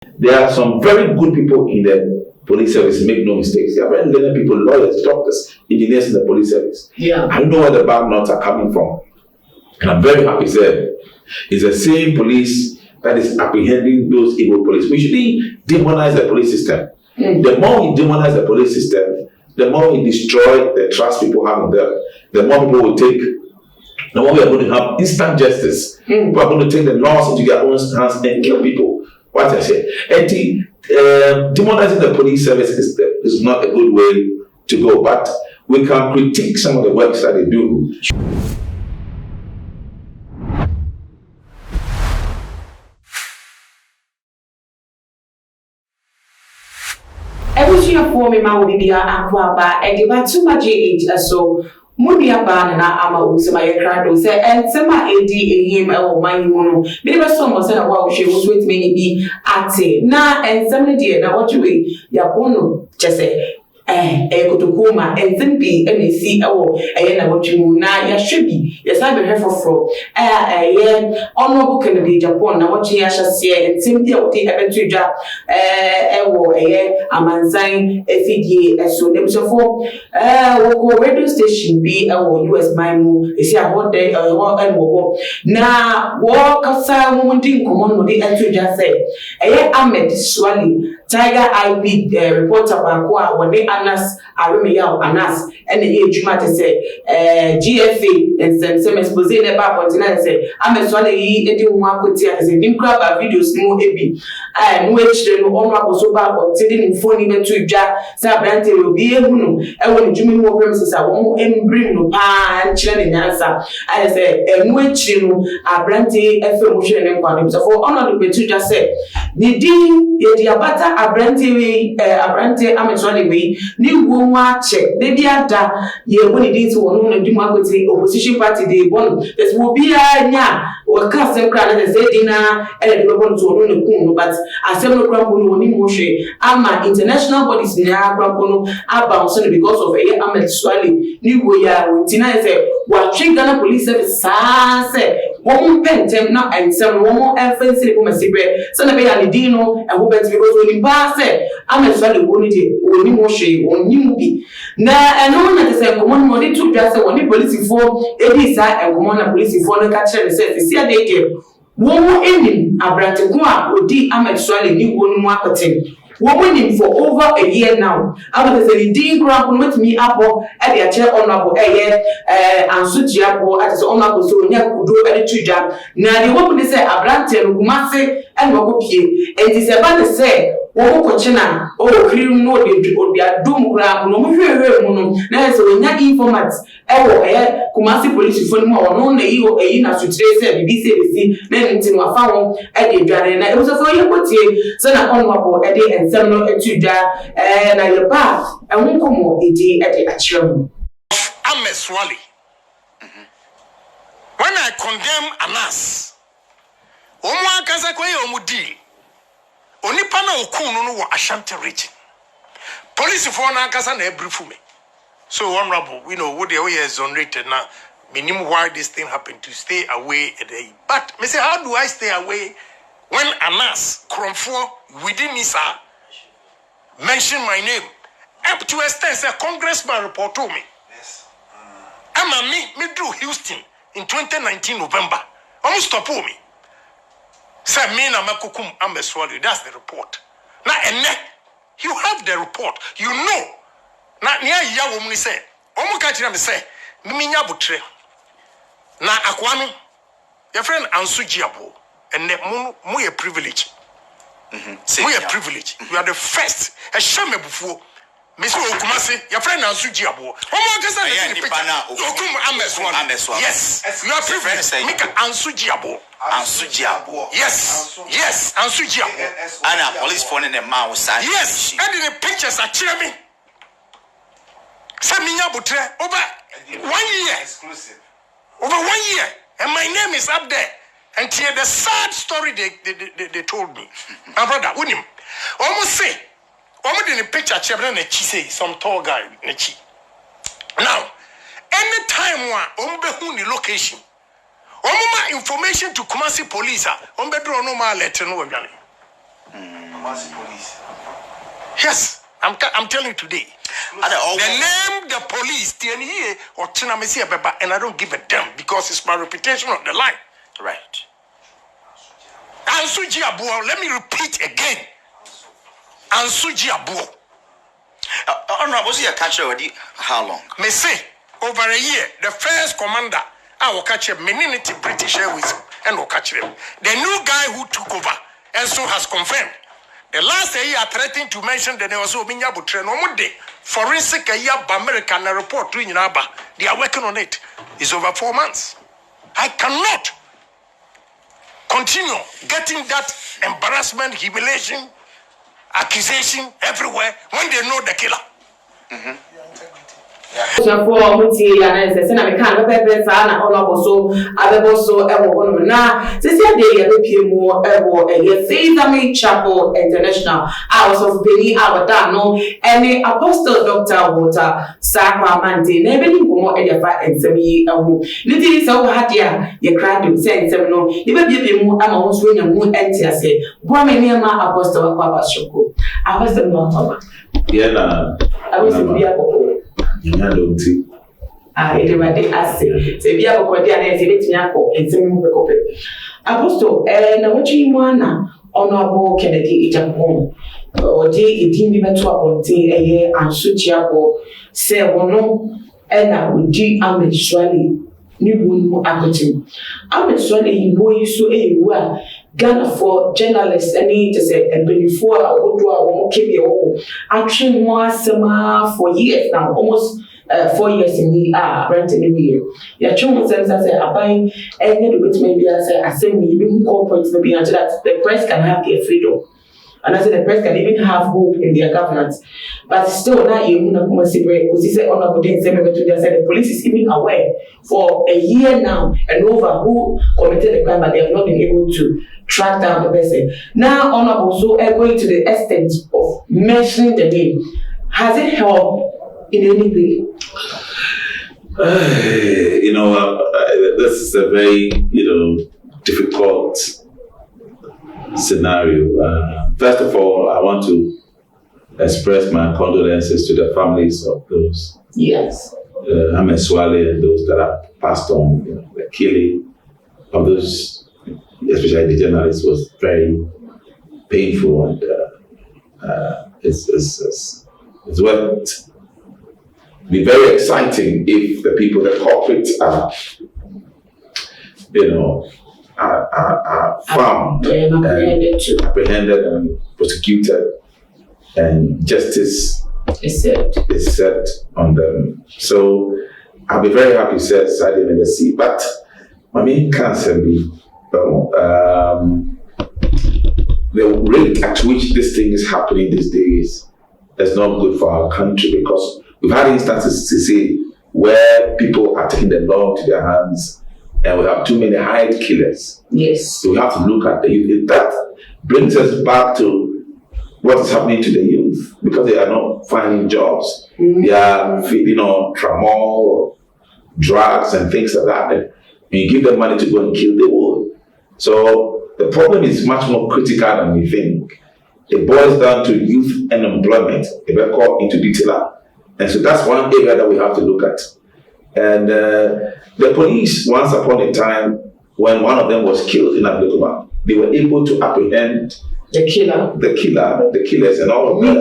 There are some very good people in the police service, make no mistakes. There are very learned people, lawyers, doctors, engineers in the police service. Yeah. I don't know where the bad knots are coming from. And I'm very happy that it's the same police that is apprehending those evil police. We shouldn't demonize the police system. The more we demonize the police system, the more we destroy the trust people have in them. The more people will take, the more we are going to have instant justice. People are going to take the laws into their own hands and kill people. What I say, demonizing the police service is not a good way to go, but we can critique some of the works that they do. Every for me, my would be aquaba, and give too much age so. Mudia Banana Ama Usama Crado said, and Sama AD him or my mono. Maybe someone said, wow, she was with me be at it. Na and some dear, now what you way, Yapono, just say. Go to Kuma and then be and see what you now ya should be. Yes, I be here for honorable Kennedy Japan. Now what she has said and simply what he ever to job a manzine FD as so them so for radio station be our US Mimo is here what day or what and what now walk outside woman didn't come on with the entry just say Ahmed Suale Tiger IP reporter about when they Anas Arimiya Anas and the Juma to say GFA and some expose about what I say I'm a Suale eating one could as a new crab videos no heavy and which the honorable so bad or sitting in phone even to Jack Sabrante will be able to and when Jimmy more premises I won't bring no pan chilling answer I say and which you know Abrante FM and quantum so for honor the to just say the dean the abata Abrante Amazon way new woman check maybe ada ye when it is one of the opposition party they won this will be a or cast and crowd and say dinner and the want to but as several crampon when Moshe ama international bodies near crampono about because of a Ahmed Suale new way Tina say what Ghana police service say one pen them now and some more offensive from a secret so the Dino and who bet because when you pass it Ahmed Suale won't only Moshe or new be now and no one that say common money to just when the police for it is and common police for the catcher and says see a day one more ending Abrante Kwa or D Ahmed Suale new one marketing. We're winning for over a year now. After the Dean Grant with me up at the chair honorable and Sujiapo at his honorable so near could do any two job. Now the woman say Abrante Kumase and Wakopi. And it's about to say, Wokochina, oh, cream no, it would be a doom grab, no more. Now, so when that informats, Kumasi police for more, no, a ina to trace it, BCBC, then it's in my phone at the Jarena. It was a 4 year put so now honorable a day and some no two jar and I path and won't come more a day at the actual. I'm a Suale. When I condemn Anas, Oma Kazakwe Omudi. Only panel Kuno no Ashanti region. Police for Nankasa na brief me. So honorable, we know what the way is exonerated now. Minimum why this thing happened to stay away a day. But me say, how do I stay away when Anas Kromfo within me, sir, mention my name? Up to a extent, a congressman report to me. Yes. I'm a me drew Houston in 2019 November. Almost stop me. Say me na makukum Ahmed Suale. That's the report. Now you have the report. You know. Now near ya woman say. Omo kachira me say. Mimi nya butre. Na akwano. Your friend Ansu Jiabo. And mu a privilege. Mu a privilege. You are the first. A shame before. Mr. Okumase, your friend Ansu Jiabo. Yes. You are privileged. Make Ansu Jiabo. Ansu Jiabo. Yes. Yes. Ansu Jiabo. And a police phone in the mouse. Yes. And in the pictures are cheering. Saminya Butre over 1 year. Exclusive. Over 1 year. And my name is up there. And here the sad story they told me. My brother, with him. Almost say. Almost in the picture, say some tall guy. Now, anytime one the location, information to Kumasi police, draw no more letter no. police. Yes, I'm telling you today. The name the police, TNE or Chinamesi Abeba, and I don't give a damn because it's my reputation on the line. Right. Ansuji Abuo, let me repeat again. Ansuji Abuo. Honorable, see a catcher already. How long? Me say, over a year, the first commander, I will catch him, Meninity British Airways, and will catch him. The new guy who took over, and so has confirmed. The last year threatened to mention the name of Minyabu Train. No day. Forensic American report to Inaba. They are working on it. It's over 4 months. I cannot continue getting that embarrassment, humiliation, accusation everywhere when they know the killer. For Muti and I can't pepper sana on also Ababoso Evo na this year they more Evo a Sesame Chapel International Hours of Billy Abadano and the Apostle Dr. Water Sacramento never more edified and semi Little so had ya cried to send seminal never be more among swing and moon and say Brahmaniama Apostle Papa Shoko. I was the mother. Yeah, I was a everybody asked say be a body and say let me akọ ensem bekope apostle na wachi mu ana honorable Kennedy Agyapong odi edin bi beto apontin eye ansochiapo say wono na odi Ahmed Suale ni wonu akotim Ahmed Suale yibo yiso ewu a Ghana for journalists any to say and before odo a wo kebe wo atwe mo asema for years now almost 4 years in the rent in the year. Your children says I say I buying any of it maybe I say assembly even corporate maybe until that the press can have their freedom. And I said the press can even have hope in their governance. But still now you know because he said honorable didn't say the police is even aware for a year now and over who committed the crime but they have not been able to track down the person. Now honorable so going to the extent of mentioning the name. Has it helped in any way? This is a very, difficult scenario. First of all, I want to express my condolences to the families of those. Yes. Ahmed Suale and those that have passed on. The killing of those, especially the journalists, was very painful and it's worth be very exciting if the people, the culprits are found and apprehended and prosecuted and justice is set on them. So I'll be very happy to say I didn't ever see. But my main concern be the rate at which this thing is happening these days is not good for our country because we've had instances to see where people are taking the law into their hands and we have too many hired killers. Yes. So we have to look at the youth. That brings us back to what is happening to the youth because they are not finding jobs. Mm-hmm. They are feeding on tramal, drugs and things like that. And you give them money to go and kill, they will. So the problem is much more critical than we think. It boils down to youth unemployment, if I call into detail. And so that's one area that we have to look at. And the police, once upon a time, when one of them was killed in Agyapong, they were able to apprehend the killers and all of that.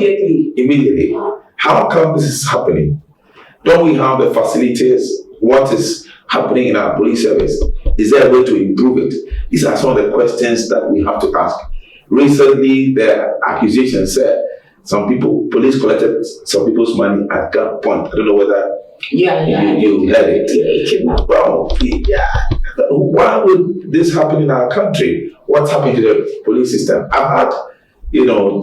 Immediately. How come this is happening? Don't we have the facilities? What is happening in our police service? Is there a way to improve it? These are some of the questions that we have to ask. Recently, the accusation said police collected some people's money at gunpoint. I don't know whether you heard it. Well, why would this happen in our country? What's happening to the police system? I've had,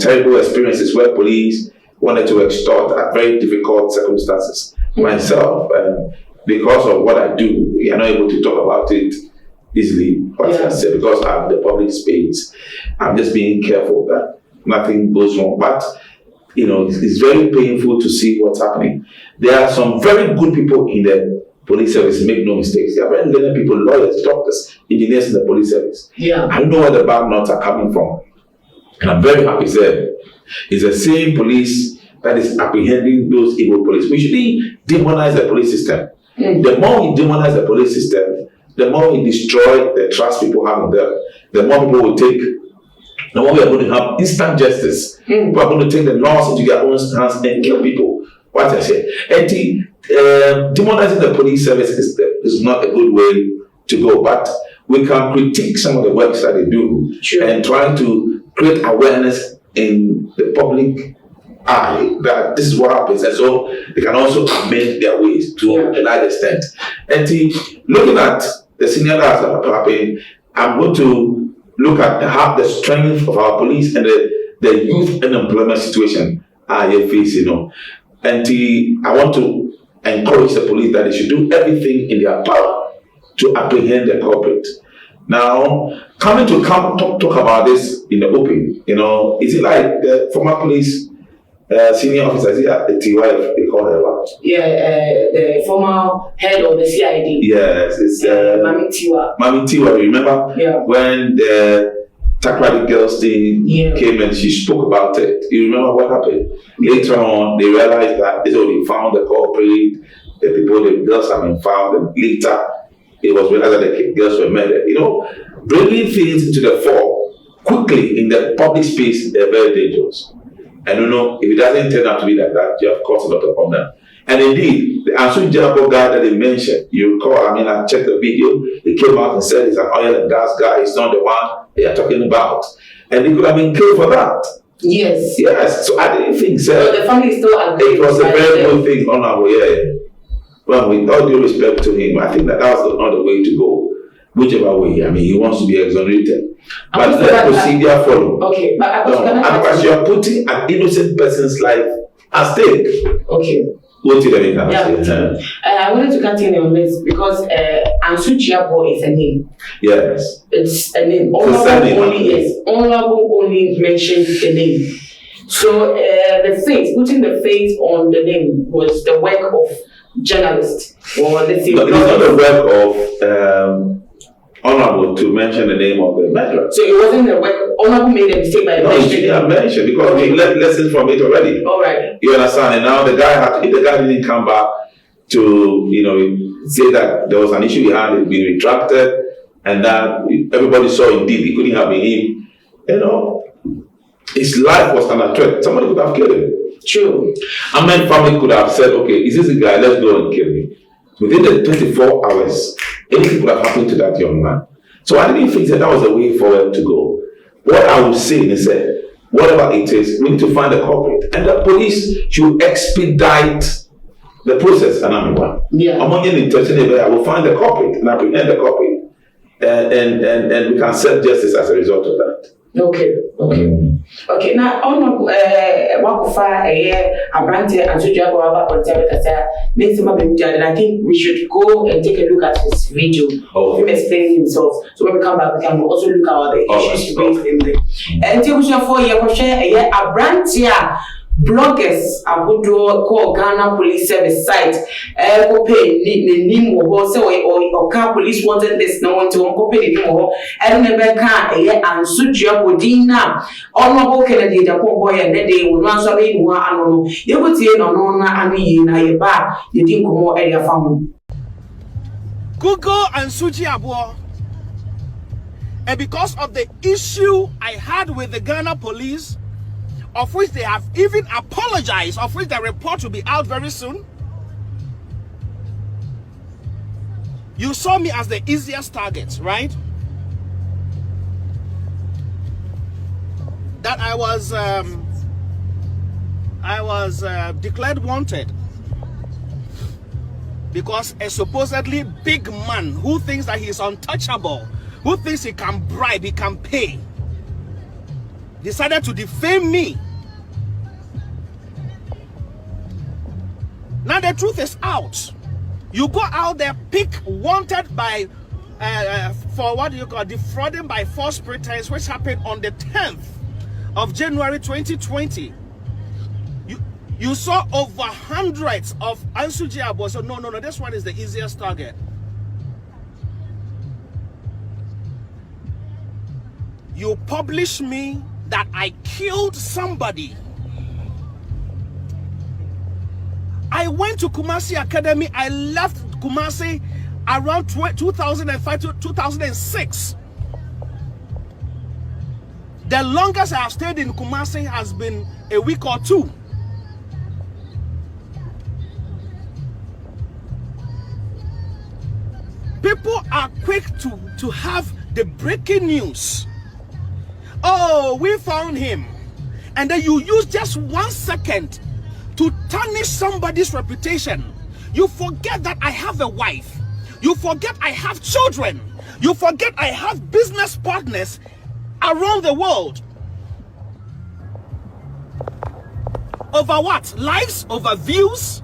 terrible experiences where police wanted to extort at very difficult circumstances myself. And because of what I do, we are not able to talk about it easily. But I said, because I'm the public space, I'm just being careful that nothing goes wrong. But it's very painful to see what's happening. There are some very good people in the police service, make no mistakes. There are very learned people, lawyers, doctors, engineers in the police service. Yeah. I don't know where the bad knots are coming from. And I'm very happy said it's the same police that is apprehending those evil police. We shouldn't demonize the police system. The more we demonize the police system, the more we destroy the trust people have in them. The more people will take, the more we are going to have instant justice. People are going to take the laws into their own hands and kill people. What I say, demonizing the police service is not a good way to go. But we can critique some of the works that they do and try to create awareness in the public eye that this is what happens, and so they can also amend their ways to a large extent. And looking at the senior guys that are happening, I'm going to look at how the strength of our police and the youth unemployment situation are facing. And I want to encourage the police that they should do everything in their power to apprehend the culprit. Now, coming to talk about this in the open, is it like the former police senior officers at the TY, they call her what? The former head of the CID. Yes, it's Mami Tiwa. Mami Tiwa, remember? Yeah. When the Takrady girls thing came and she spoke about it. You remember what happened? Later on, they realized that they found the culprit, the girls have been found, and later it was realized that the girls were murdered. Bringing things into the fore quickly in the public space, they're very dangerous. And if it doesn't turn out to be like that, you have caused a lot of problem. And indeed, the Agyapong guy that they mentioned, you recall, I checked the video, he came out and said he's an oil and gas guy, he's not the one they are talking about. And he could have been killed for that. Yes. Yes, so I didn't think so. So the family still agreed. It was a very good thing, honorable, Well, with all due respect to him, I think that was not the way to go. Whichever way, he wants to be exonerated. But let procedure follow. Okay, but otherwise you are putting an innocent person's life at stake. Okay. What did I say? I wanted to continue on this because Agyapong is a name. Yes. It's a name. Honorable only mentioned the name. So putting the face on the name was the work of journalists, or let's say. No, it's not the work of Honorable to mention the name of the murderer. So it wasn't the work. Honorable made a mistake by mentioning. No, she didn't mention because we learned lessons from it already. All right. You understand? And now the guy if the guy didn't come back to say that there was an issue he had, it been retracted, and that everybody saw indeed it couldn't have been him. His life was under threat. Somebody could have killed him. True. Ahmed family could have said, okay, is this the guy? Let's go and kill him. Within the 24 hours, anything could have happened to that young man. So I didn't think that was the way forward to go. What I would say is that whatever it is, we need to find the culprit. And the police should expedite the process. And among any intention, I will find the culprit and apprehend the culprit. And we can serve justice as a result of that. Okay. Okay. Now, Wakufa, Abrante, and Suale, and I think we should go and take a look at his video of him explaining himself. So when we come back, we can also look at the issues raised in there. And for you, Abrante. Bloggers abodo call Ghana Police Service site go pay the name of say or car police wanted this no one to go pay the name of and never can and Agyapong dina honorable Kennedy the poor boy and they will not so be one anono you would see no ani na ye ba you didn't come more area family Google and Agyapong, and because of the issue I had with the Ghana police, of which they have even apologized, of which the report will be out very soon. You saw me as the easiest target, right? That I was declared wanted because a supposedly big man who thinks that he is untouchable, who thinks he can bribe, he can pay, decided to defame me. Now the truth is out. You go out there, pick wanted by for what do you call defrauding by false pretense, which happened on the 10th of January 2020. You saw over hundreds of Agyapong. So no, this one is the easiest target. You publish me that I killed somebody. I went to Kumasi Academy. I left Kumasi around 2005 to 2006. The longest I have stayed in Kumasi has been a week or two. People are quick to have the breaking news. Oh, we found him. And then you use just 1 second to tarnish somebody's reputation. You forget that I have a wife. You forget I have children. You forget I have business partners around the world. Over what? Lives? Over views?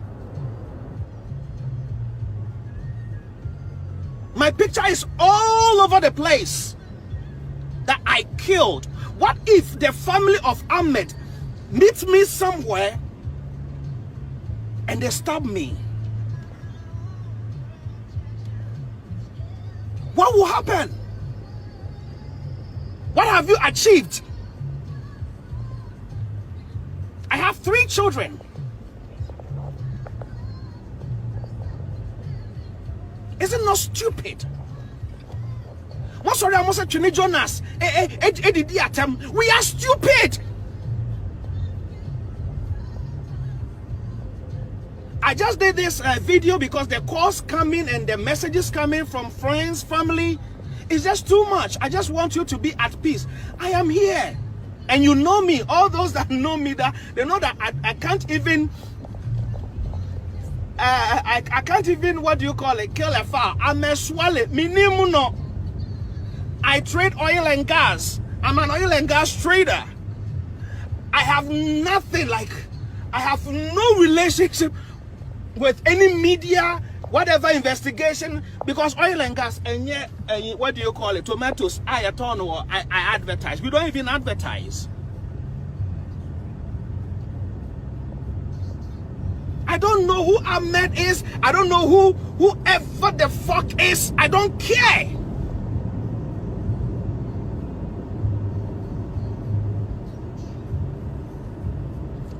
My picture is all over the place that I killed. What if the family of Ahmed meets me somewhere and they stab me? What will happen? What have you achieved? I have 3 children. Is it not stupid? What sorry, I must say to Jonas? We are stupid. I just did this video because the calls coming and the messages coming from friends, family, is just too much. I just want you to be at peace. I am here, and you know me. All those that know me, that they know that I can't even. I can't even, what do you call it, kill a fowl. I'm a Suale. Minimuno. I trade oil and gas. I'm an oil and gas trader. I have nothing, like, I have no relationship with any media, whatever investigation, because oil and gas, and yet, what do you call it, tomatoes, I advertise. We don't even advertise. I don't know who Ahmed is. I don't know whoever the fuck is. I don't care.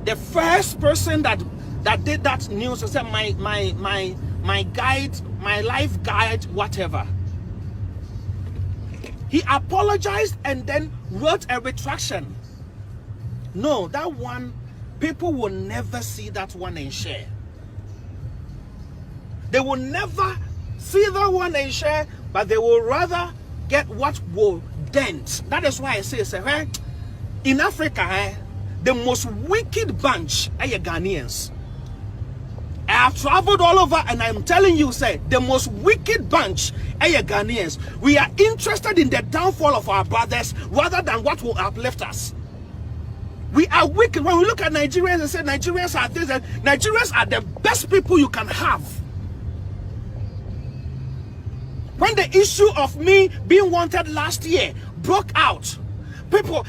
The first person that did that news, I said my guide, my life guide, whatever. He apologized and then wrote a retraction. No, that one, people will never see that one and share. They will never see that one and share, but they will rather get what will dent. That is why I say, in Africa, the most wicked bunch are your Ghanaians. I have traveled all over, and I'm telling you, the most wicked bunch are your Ghanaians. We are interested in the downfall of our brothers rather than what will uplift us. We are wicked. When we look at Nigerians and say Nigerians are this, and Nigerians are the best people you can have. When the issue of me being wanted last year broke out, people,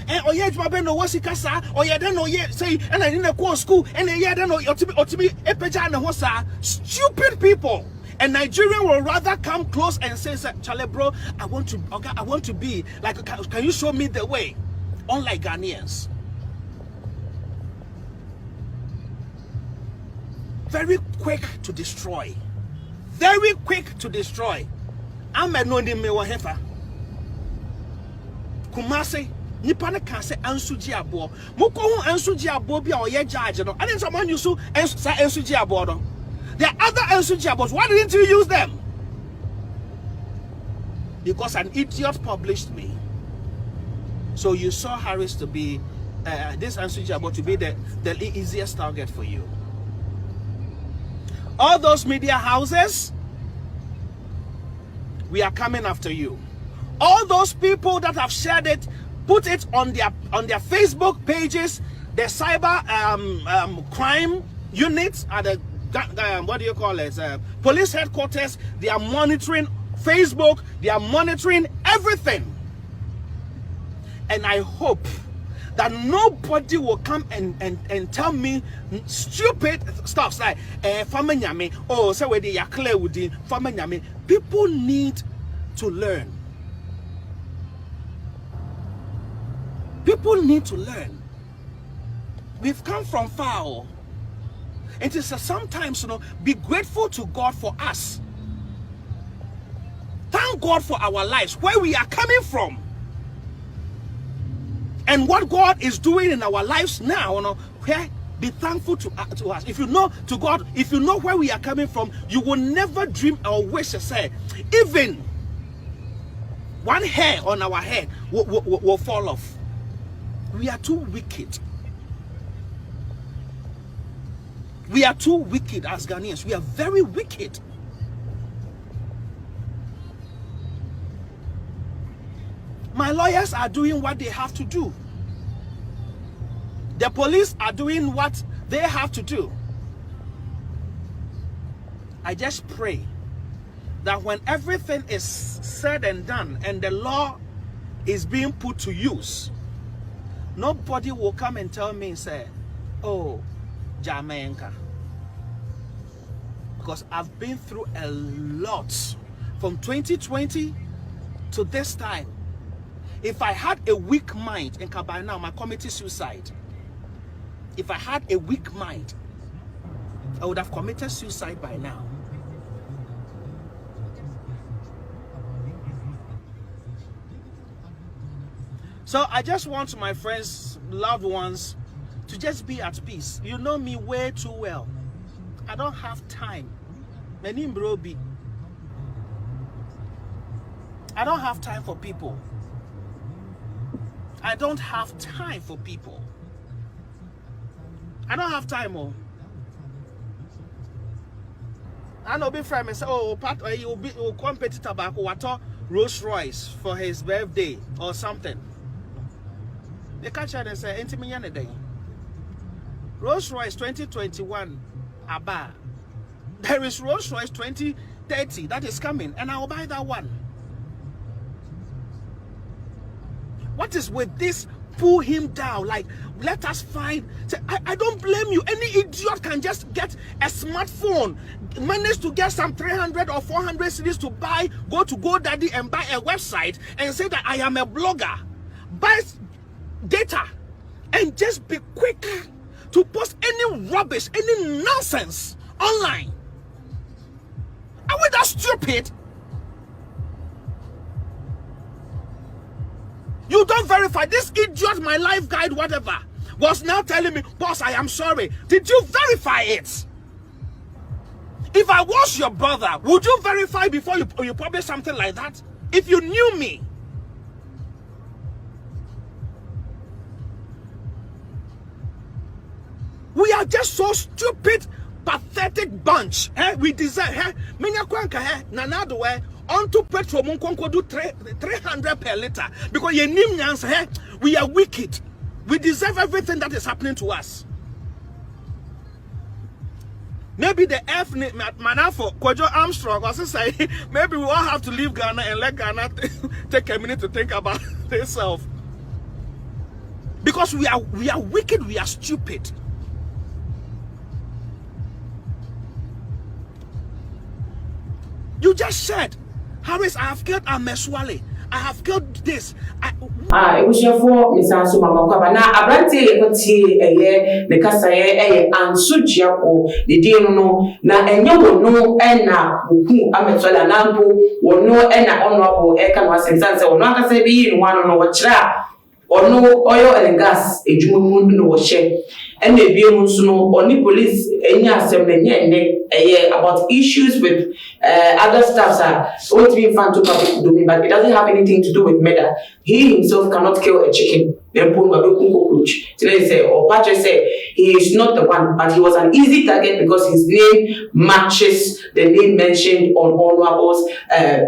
stupid people, and Nigerian will rather come close and say, Charlie bro, I want to be like, can you show me the way? Unlike Ghanaians. Very quick to destroy. Very quick to destroy. Ahmed no ni mewa hefa. Kumasi nipa ne kan se ansuji abo. Moko hu ansuji abo bi a oye judge no. Ade someone use ansuji abo no. There are other ansuji abos. Why didn't you use them? Because an idiot published me. So you saw Harris to be this ansuji abo to be the easiest target for you. All those media houses, we are coming after you. All those people that have shared it, put it on their Facebook pages. The cyber crime units at the what do you call it? Police headquarters. They are monitoring Facebook. They are monitoring everything. And I hope that nobody will come and tell me stupid stuff like oh, so where they are clear with the people need to learn. People need to learn. We've come from far. And it's sometimes, be grateful to God for us. Thank God for our lives, where we are coming from. And what God is doing in our lives now, where be thankful to us. If you know to God, if you know where we are coming from, you will never dream or wish to say, even one hair on our head will fall off. We are too wicked. We are too wicked as Ghanaians. We are very wicked. My lawyers are doing what they have to do. The police are doing what they have to do. I just pray that when everything is said and done and the law is being put to use, nobody will come and tell me and say, oh, Jamaica. Because I've been through a lot from 2020 to this time. If I had a weak mind, and by now I committed suicide. If I had a weak mind, I would have committed suicide by now. So I just want my friends, loved ones, to just be at peace. You know me way too well. I don't have time. I don't have time for people. I don't have time for people. I don't have time. I know big friend say, oh, Pat, you'll be competitor back water Rolls Royce for his birthday or something. They catch her and say, "Ain't me any day." Rolls Royce 2021, Abba. There is Rolls Royce 2030 that is coming, and I will buy that one. What is with this? Pull him down, like let us find. I don't blame you. Any idiot can just get a smartphone, manage to get some 300 or 400 CDs to buy, go to GoDaddy and buy a website and say that I am a blogger, buy data, and just be quick to post any rubbish, any nonsense online. Are we that stupid? You don't verify. This idiot, my life guide, whatever, was now telling me, boss, I am sorry. Did you verify it? If I was your brother, would you verify before you publish something like that? If you knew me. We are just so stupid, pathetic bunch. We deserve. Onto petrol munkonko do 300 per liter because we are wicked. We deserve everything that is happening to us. Maybe the F man for Kojo Armstrong was say maybe we all have to leave Ghana and let Ghana take a minute to think about themselves. Because we are wicked, we are stupid. You just said, Harris, I have killed Ahmed Suale. I have killed this. It was your for Miss Ansuma Makaba. Now, Abrante, the Casaye, and Sujiapo, the Dino, na and you no, and now, who Ahmed Suale, Nampo, or no, and honorable Ekan was in Sansa, or not as a being one on what tra, or no oil and gas, a June no share. And the Biomusuno, only police, any assembly, about issues with other staffs are what being fun to public domain, but it doesn't have anything to do with murder. He himself cannot kill a chicken. Then put a cockroach. Today say, or Patrick say, he is not the one, but he was an easy target because his name matches the name mentioned on Honorable's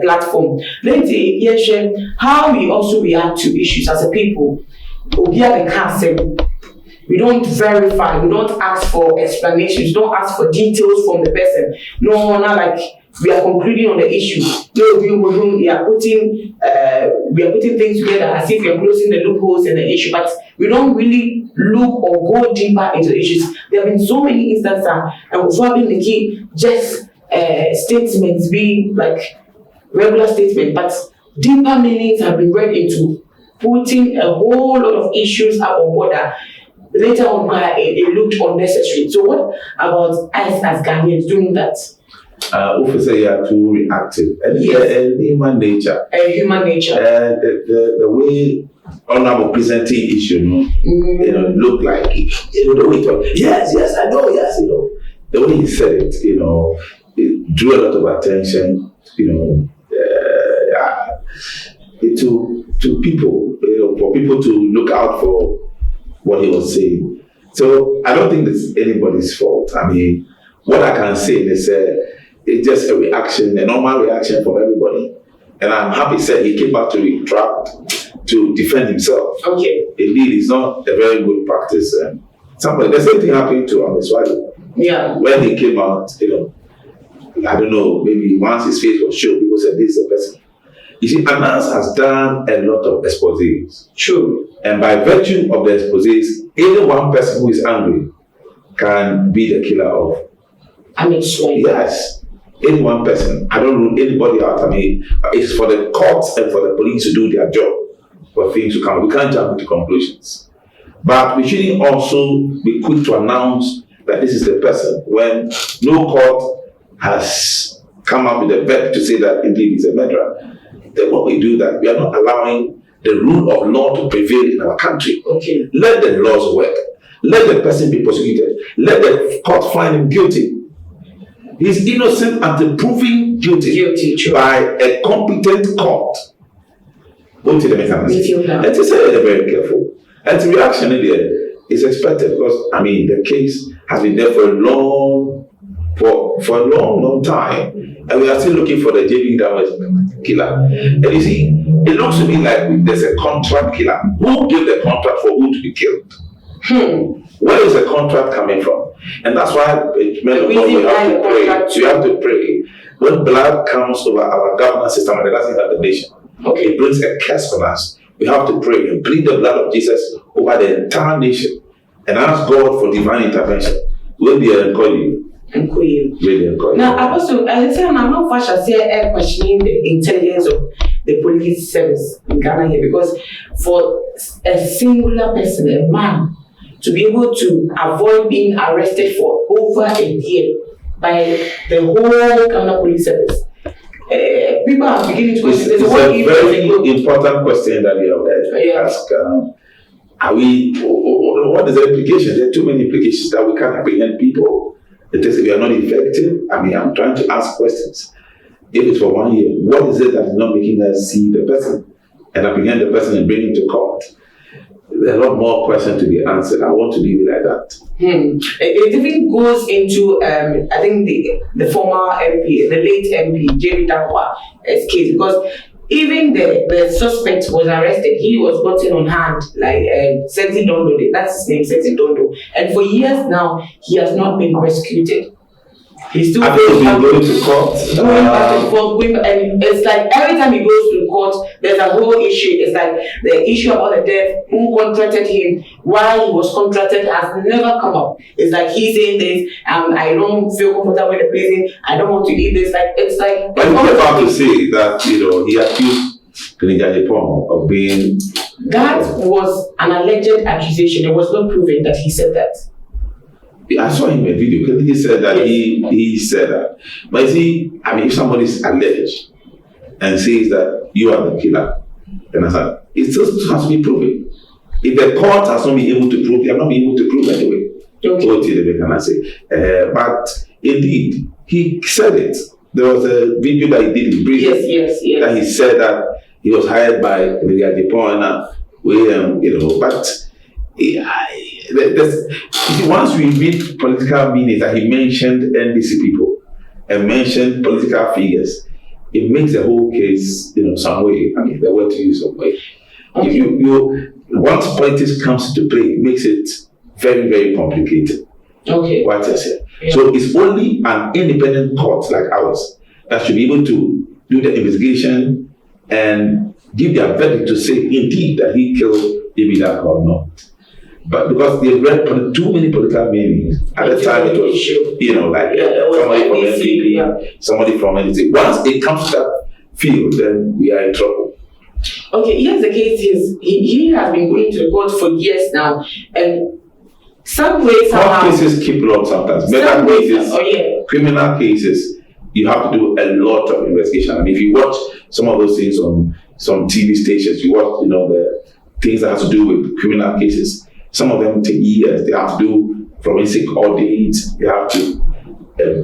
platform. Let's see, yes, how we also react to issues as a people. We don't verify, we don't ask for explanations, we don't ask for details from the person. No, not like we are concluding on the issue. No, we are putting things together as if we are closing the loopholes in the issue, but we don't really look or go deeper into the issues. There have been so many instances, and probably the key just statements being like regular statements, but deeper meanings have been read into putting a whole lot of issues up on board that later on it looked unnecessary. So what about us as Ghanaians doing that? Officer, you are too reactive. And human nature. Human nature. The way Honorable presenting issue, look like, the way he talk, yes, I know, yes, the way he said it, it drew a lot of attention, to people, for people to look out for what he was saying. So I don't think it's anybody's fault. I mean, what I can say is it's just a reaction, a normal reaction from everybody. And I'm happy said he came out to retract, to defend himself. Okay. Indeed, it's not a very good practice. The same thing happened to Ahmed Suale. Yeah. When he came out, I don't know, maybe once his face was shown, people said, this is the person. You see, Anas has done a lot of exposés. True. And by virtue of the exposés, any one person who is angry can be the killer of Ahmed Suale. Yes. Any one person. I don't rule anybody out. I mean, it's for the courts and for the police to do their job, for things to come. We can't jump into conclusions. But we shouldn't also be quick to announce that this is the person when no court has come up with a verdict to say that indeed he's a murderer. Then when we do that, we are not allowing the rule of law to prevail in our country. Okay. Let the laws work. Let the person be prosecuted. Let the court find him guilty. He's innocent until proven guilty by a competent court. Go to the mechanism. And to say they're very careful. And the reaction in there is expected because, I mean, the case has been there for a long time. And we are still looking for the JB Dawes killer. And you see, it looks to me like there's a contract killer. Who gave the contract for who to be killed? Where is the contract coming from? And that's why we have to pray. When blood comes over our governance system and it doesn't have the nation, it brings a curse on us. We have to pray and plead the blood of Jesus over the entire nation and ask God for divine intervention. We'll be encouraging. Now, Apostle, I'm not questioning the intelligence of the police service in Ghana here because for a singular person, a man, to be able to avoid being arrested for over a year by the whole Ghana police service, people are beginning to question. It's a very important question that we have asked. What is the implication? There are too many implications that we can't apprehend people. It is we are not effective. I mean, I'm trying to ask questions. If it's for 1 year, what is it that is not making us see the person and apprehend the person and bring him to court? There are a lot more questions to be answered. I want to leave it like that. It even goes into, I think, the former MP, the late MP, JB Dawes' case, because even the suspect was arrested. He was gotten on hand, like Seti Dondo, that's his name, Seti Dondo. And for years now, he has not been prosecuted. He's still going to court. Going back and forth, and it's like every time he goes to court, there's a whole issue. It's like the issue about the death, who contracted him, why he was contracted has never come up. It's like he's saying this, I don't feel comfortable in the prison, I don't want to eat this. Like it's like. But he's about to say that he accused Agyapong of being. That was an alleged accusation. It was not proven that he said that. I saw him in a video. He said that he said that. But you see, I mean, if somebody is alleged and says that you are the killer, then I said, it still has to be proven. If the court has not been able to prove, they have not been able to prove anyway. But indeed, he said it. There was a video that he did in prison. Yes. That he said that he was hired by Agyapong, but once we read political meanings that he mentioned NDC people and mentioned political figures, it makes the whole case, some way. I mean, the word to use some way. Okay. Once politics comes into play, it makes it very, very complicated. Okay. What I said. Yeah. So it's only an independent court like ours that should be able to do the investigation and give their verdict to say indeed that he killed Ibida or not. But because they read too many political meanings, at the time it was, somebody from NDP, somebody from NDC. Once it comes to that field, then we are in trouble. Okay, here's the case is he has been going to the court for years now, and some way somehow. Court cases keep long sometimes. Murder cases, criminal cases, you have to do a lot of investigation. And if you watch some of those things on some TV stations, you watch, the things that have to do with criminal cases. Some of them take years. They have to do forensic audits. They have to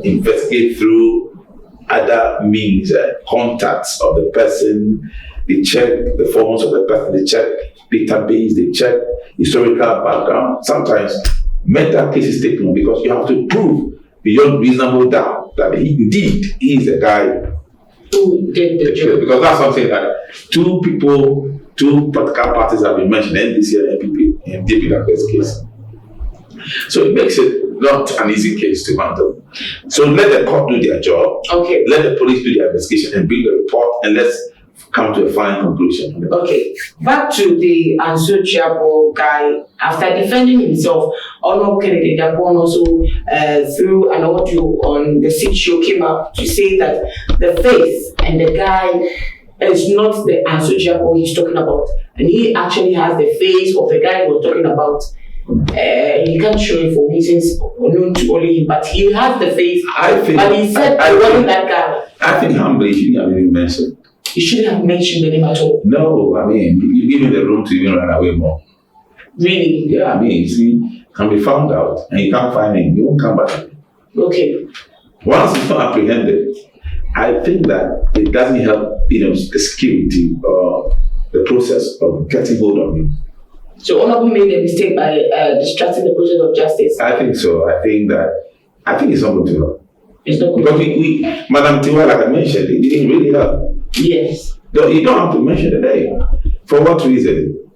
investigate through other means, contacts of the person. They check the phones of the person. They check database. They check historical background. Sometimes murder cases take long because you have to prove beyond reasonable doubt that he is the guy who did the job. Because that's something that two political parties have been mentioned, NDC and NPP, in DP Dakwet's case. So it makes it not an easy case to handle. So let the court do their job. Okay. Let the police do their investigation and bring the report, and let's come to a fine conclusion. Okay. Back to the Agyapong guy. After defending himself, Kennedy Agyapong also through an audio on the Sit Show came up to say that the face and the guy is not the Agyapong he's talking about. And he actually has the face of the guy he was talking about. He can't show it for reasons known to only him, but he has the face. But he said it wasn't that guy. I think humbly he didn't even mention. You shouldn't have mentioned the name at all. No, I mean, you give him the room to even run away more. Really? Yeah, I mean, you see, can be found out and you can't find him, you won't come back. Okay. Once he's not apprehended, I think that it doesn't help, the security or the process of getting hold of him. So Honorable made a mistake by distracting the process of justice? I think so. I think it's not going to help. It's not good. Because Madam Tiwa, like I mentioned, it didn't really help. Yes. You don't have to mention the name. For what reason?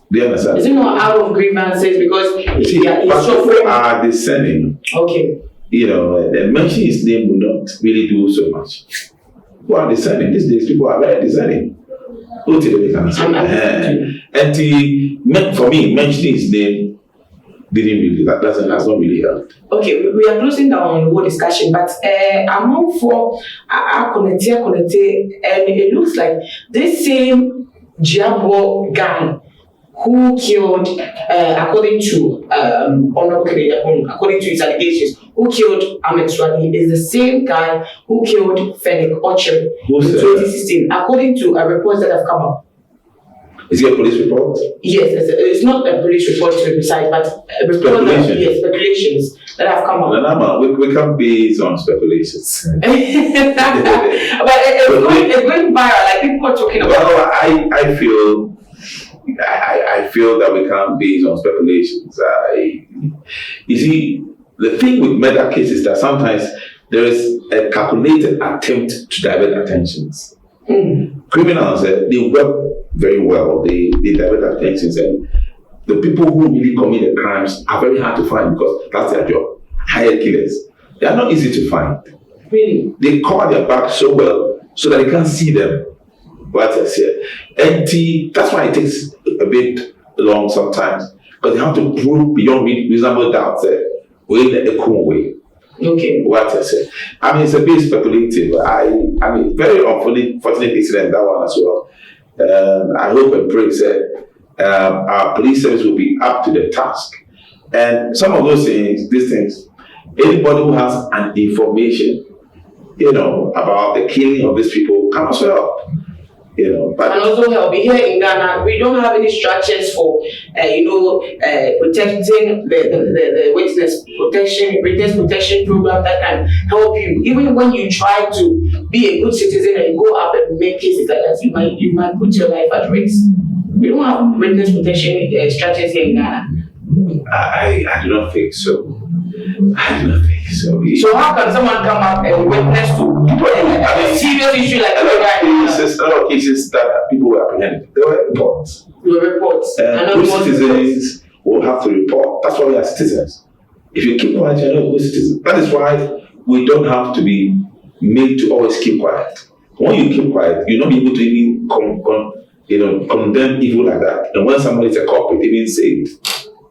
Do you understand? Is it not out of grievances because it's suffering? Are discerning. Okay. And mentioning his name will not really do so much. Who are discerning? These days, people are very discerning. Who tell they can say? And for me, mentioning his name didn't really, has not really helped. Okay, we are closing down the whole discussion, but among four, and it looks like this same Agyapong guy who killed, according to according to his allegations, who killed Ahmed Suale is the same guy who killed Fenwick Ochem in 2016, according to a report that have come up. Is it a police report? Yes, it's not a police report to be precise, but a report speculations that have come up. No, we can't base on speculations. But it's going viral, like people are talking about. Well, I feel that we can't base on speculations. You see, the thing with murder cases is that sometimes there is a calculated attempt to divert attentions. Criminals, they work very well. They divert attentions, and the people who really commit the crimes are very hard to find because that's their job. Hired killers, they are not easy to find. Really? They cover their back so well so that they can't see them. What I said. And that's why it takes a bit long sometimes, because they have to prove beyond reasonable doubt that we're in a cool way. Okay. What I said. I mean, it's a bit speculative. I mean, very unfortunate incident, that one as well. I hope and pray that our police service will be up to the task. And some of those things, these things, anybody who has an information, about the killing of these people can also help. But and also help. Here in Ghana, we don't have any structures for, protecting the witness protection program that can help you. Even when you try to be a good citizen and go up and make cases like that, you might put your life at risk. We don't have witness protection structures here in Ghana. I do not think so. I do not think so. So how can someone come up and witness to a serious issue like that? A lot of cases that people were apprehended. There were reports. Good citizens will have to report. That's why we are citizens. If you keep quiet, you're not a good citizen. That is why we don't have to be made to always keep quiet. When you keep quiet, you'll not be able to even condemn evil like that. And when somebody is a culprit, even say it.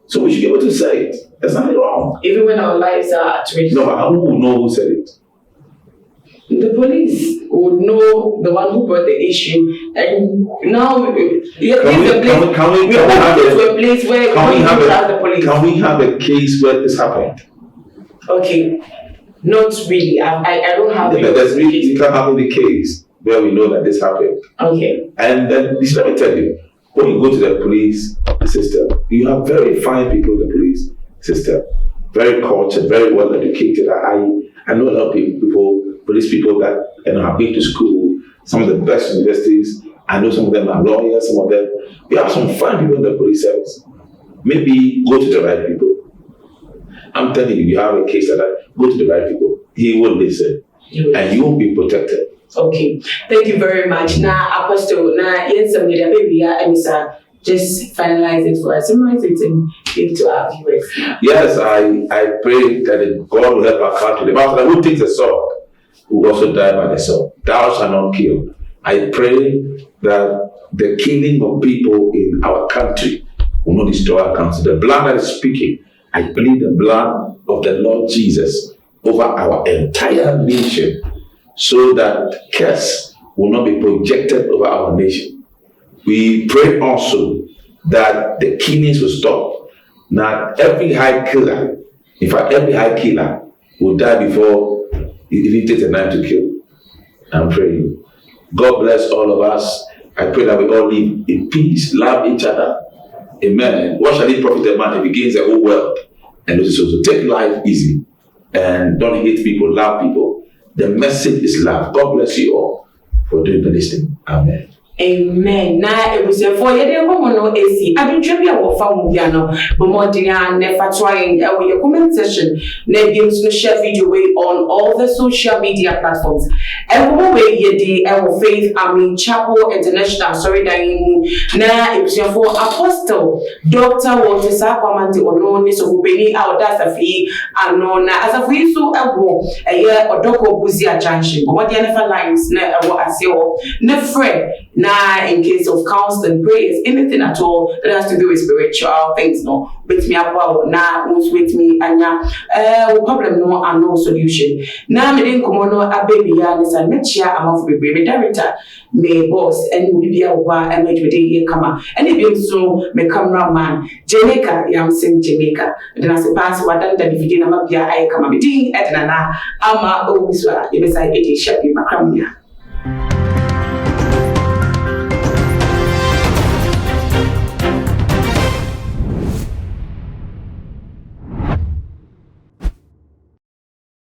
So we should be able to say it. There's nothing wrong. Even when our lives are at risk. No, but who will know who said it? the police would know the one who brought the issue, and now Can we have a case where this happened? Okay, not really. I don't have it. We can have the case where we know that this happened. Okay. And then let me tell you, when you go to the police system, you have very fine people in the police system, very cultured, very well educated. I know a lot of people, police people that have been to school, some of the best universities. I know some of them are lawyers, some of them. We have some fine people in the police service. Maybe go to the right people. I'm telling you, you have a case like that, go to the right people. He will listen, and you will be protected. Okay, thank you very much. Now, Apostle, now, yes, some of the baby, and just finalize it for us. Summarize it and give to our viewers. Yes, I pray that God will help our country. The Bible says, who takes the sword will also die by the sword. Thou shalt not kill. I pray that the killing of people in our country will not destroy our country. The blood that is speaking, I plead the blood of the Lord Jesus over our entire nation, so that curse will not be projected over our nation. We pray also that the killings will stop. Now, every high killer, in fact, every high killer will die before it takes a knife to kill. I'm praying. God bless all of us. I pray that we all live in peace, love each other. Amen. What shall it profit a man if he gains the whole world and loses also? Take life easy and don't hate people, love people. The message is love. God bless you all for doing the listening. Amen. Amen. Na ebusiafo yede komo no esi abintwa bia wo fa mu bia no bomodina never trying your comment section na games no share video way on all the social media platforms. Ebo we yede Faith Army Chapel International sorry daimu na ebusiafo Apostle Dr. Walter Sakwamante ono ni so beni audasa fi ano na asafu so ebo eye odoko buzia junction bomodina never lines na ebo aseo na friend. Now, in case of counseling, prayers, anything at all that has to do with spiritual things, no, with me up now, with me, and problem no and no solution. Now, me didn't come on a baby, and it's a nature among the baby director, me boss, and we be a while and make the come and if so, me cameraman, Jamaica, yam sing Jamaica, then as a pass what done that if you didn't have your eye come a bit, and ama always, if it's like 80 sheppy, my camera.